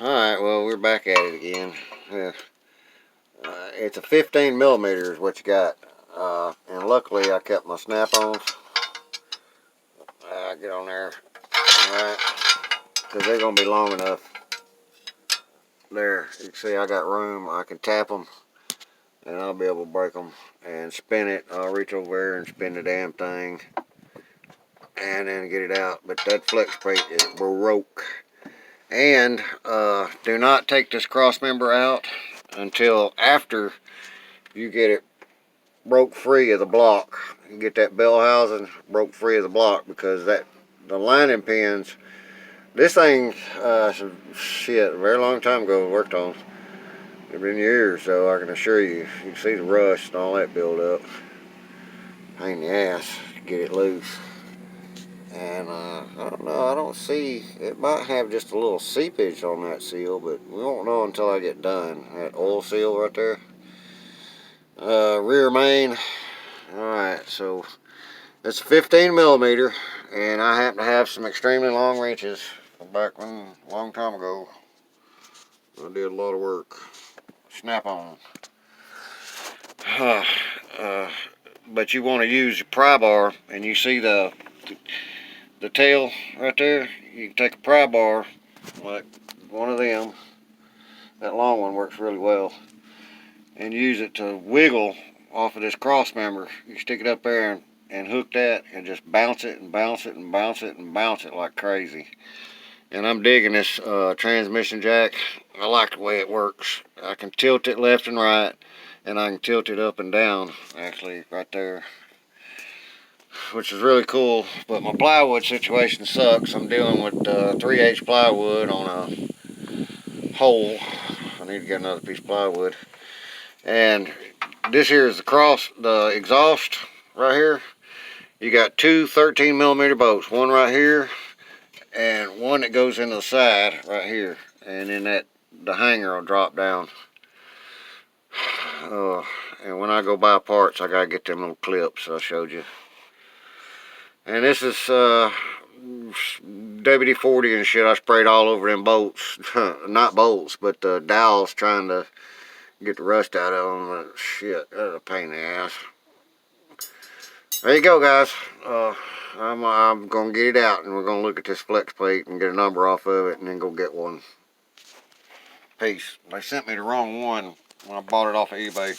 Alright, well, we're back at it again. Yeah. It's a 15 millimeter is what you got. And luckily I kept my snap-ons. Get on there. Alright. Because they're going to be long enough. There, you can see I got room. I can tap them. And I'll be able to break them and spin it. I'll reach over there and spin the damn thing. And then get it out. But that flex plate is broke. And do not take this cross member out until after you get it broke free of the block. You get that bell housing broke free of the block, because the lining pins, this thing, shit, a very long time ago worked on. It's been years, so I can assure you, you can see the rust and all that build up. Pain in the ass to get it loose. And I don't know, I don't see, it might have just a little seepage on that seal, but we won't know until I get done. That oil seal right there. Rear main. Alright, so it's 15 millimeter, and I happen to have some extremely long wrenches from back when, a long time ago. I did a lot of work. Snap on. But you want to use your pry bar, and you see the tail right there. You can take a pry bar, like one of them. That long one works really well. And use it to wiggle off of this cross member. You stick it up there and hook that and just bounce it and bounce it and bounce it and bounce it like crazy. And I'm digging this transmission jack. I like the way it works. I can tilt it left and right, and I can tilt it up and down, actually, right there, which is really cool. But my plywood situation sucks. I'm dealing with 3/8 plywood on a hole. I need to get another piece of plywood. And this here is the exhaust right here. You got two 13 millimeter bolts, one right here and one that goes into the side right here, and then the hanger will drop down. And when I go buy parts, I gotta get them little clips I showed you. And this is WD-40 and shit. I sprayed all over them bolts. Not bolts, but the dowels, trying to get the rust out of them. But shit, that's a pain in the ass. There you go, guys. I'm gonna get it out, and we're gonna look at this flex plate and get a number off of it, and then go get one. Peace. They sent me the wrong one when I bought it off of eBay.